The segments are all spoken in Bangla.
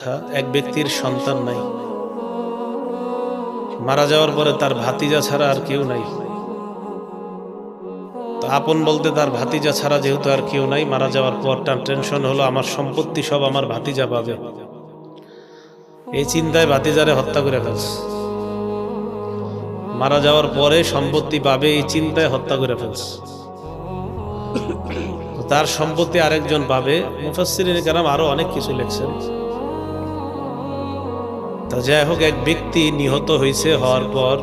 এক ব্যক্তির সন্তান নাই, মারা যাওয়ার পরে তার ভাতিজা ছাড়া আর কেউ নাই। তো আপন বলতে তার ভাতিজা ছাড়া যেহেতু আর কেউ নাই, মারা যাওয়ার পর তার টেনশন হলো আমার সম্পত্তি সব আমার ভাতিজা পাবে। এই চিন্তায় ভাতিজারে হত্যা করে ফেলছে। মারা যাওয়ার পরে সম্পত্তি পাবে এই চিন্তায় হত্যা করে ফেলছে। তার সম্পত্তি আরেকজন পাবে। মুফাসসিরিনে কেরাম আরো অনেক কিছু লিখছেন। তা যাই হোক, এক ব্যক্তি নিহত হয়েছে, হওয়ার পর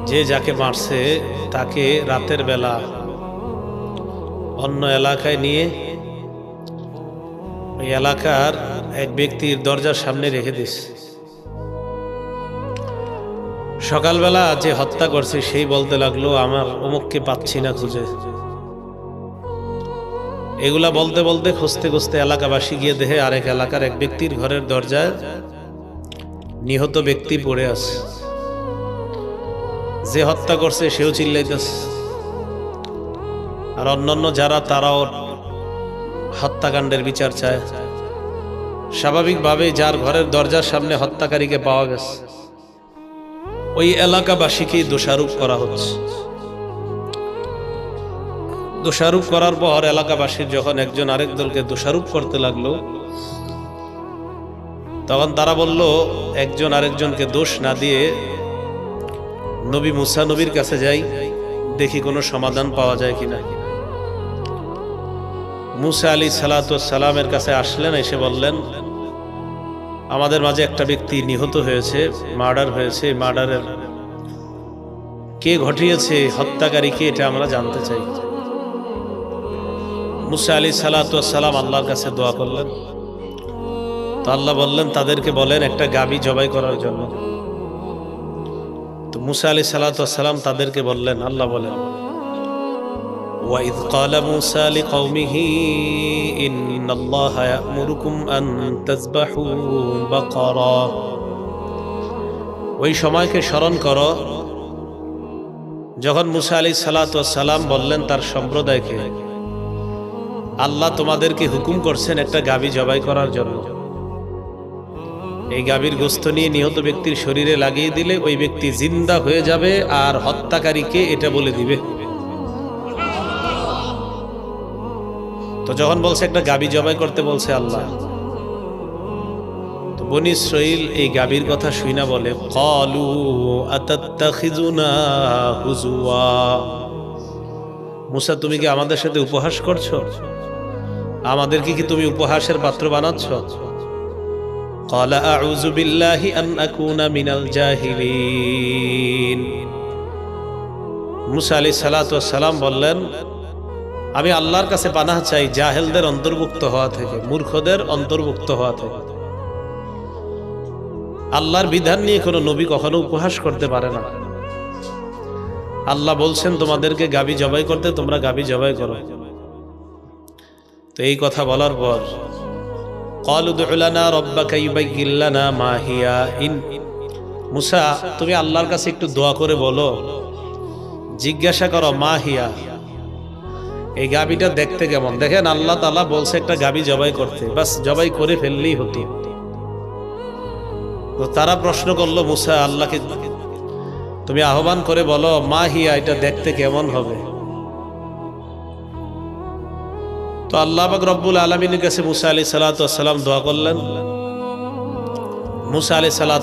যে যাকে মারছে তাকে রাতের বেলা অন্য এলাকায় নিয়ে ওই এলাকার এক ব্যক্তির দরজার সামনে রেখে দিছে। সকালবেলা যে হত্যা করছে সেই বলতে লাগলো, আমার অমুককে পাচ্ছি না খুঁজে। এগুলা বলতে বলতে খুঁজতে খুঁজতে এলাকাবাসী গিয়ে দেখে আরেক এলাকার এক ব্যক্তির ঘরের দরজায় নিহত ব্যক্তি পড়ে আছে। যে হত্যা করছে সেও চিল্লাইতেছে, আর অন্যান্য যারা তারাও হত্যাকাণ্ডের বিচার চায়। স্বাভাবিকভাবে যার ঘরের দরজার সামনে হত্যাকারীকে পাওয়া গেছে, ওই এলাকাবাসীকেই দোষারোপ করা হচ্ছে। দোষারোপ করার পর এলাকাবাসীর যখন একজন আরেক দলকে দোষারোপ করতে লাগলো, তখন তারা বলল, একজন আরেকজনকে দোষ না দিয়ে নবী মুসা নবীর কাছে যাই, দেখি কোনো সমাধান পাওয়া যায় কিনা। মুসা আলাইহিস সালামের কাছে আসলেন, এসে বললেন, আমাদের মাঝে একটা ব্যক্তি নিহত হয়েছে, মার্ডার হয়েছে। মার্ডারের কে ঘটিয়েছে, হত্যাকারী কে, এটা আমরা জানতে চাই। মুসা আলাইহিস সালাম আল্লাহর কাছে দোয়া করলেন। তো আল্লাহ বললেন, তাদেরকে বলেন একটা গাভী জবাই করার জন্য। তো মুসা আলাইহিস সালাম তাদেরকে বললেন, আল্লাহ বলেন, وَإِذْ قَالَ مُوسَى لِقَوْمِهِ إِنَّ اللَّهَ يَأْمُرُكُمْ أَن تَذْبَحُوا بَقَرَةً। ওই সময়কে স্মরণ করো যখন মুসা আলাইহিস সালাম বললেন তার সম্প্রদায়কে, আল্লাহ তোমাদেরকে হুকুম করছেন একটা গাভী জবাই করার জন্য। এই গাভীর গোশত নিয়ে নিহত ব্যক্তির শরীরে লাগিয়ে দিলে ওই ব্যক্তি জিন্দা হয়ে যাবে, আর হত্যাকারীকে এটা বলে দিবে। তো যখন বলছে একটা গাভী জবাই করতে বলছে আল্লাহ, তো বনী ইসরাঈল এই গাভীর কথা শুইনা বলে, ক্বালু আতাত্তাখিযুনা হুজুয়া। মুসা, তুমি কি আমাদের সাথে উপহাস করছো? আমাদেরকে কি তুমি উপহাসের পাত্র বানাচ্ছ? ক্বালা আউযু বিল্লাহি আন আকুনা মিনাল জাহিলিন। মুসা আলাইহিস সালাম বললেন, আমি আল্লাহর কাছে পানাহ চাই জাহেলদের অন্তর্ভুক্ত হওয়া থেকে, মূর্খদের অন্তর্ভুক্ত হওয়া থেকে। আল্লাহর বিধান নিয়ে কোনো নবী কখনো উপহাস করতে পারে না। আল্লাহ বলছেন তোমাদেরকে গাভী জবাই করতে, তোমরা গাভী জবাই করো। তো এই কথা বলার পর ক্বালু উদউ লানা রাব্বাকা ইউবাইয়্যিন লানা মা হিয়া। মুসা, তুমি আল্লাহর কাছে একটু দোয়া করে বলো, জিজ্ঞাসা করো, মা হিয়া, এই গাভীটা দেখতে কেমন। দেখেন, আল্লাহ তাআলা বলছে একটা গাভী জবাই করতে, বাস জবাই করে ফেললেই হতো। তো তারা প্রশ্ন করলো, মুসা, আল্লাহকে তুমি আহ্বান করে বলো, মা হিয়া, এটা দেখতে কেমন হবে। তো আল্লাহ পাক রব্বুল আলামিনের কাছে মুসা আলাইহিস সালাম দোয়া করলেন। মুসা আলাইহিস সালাম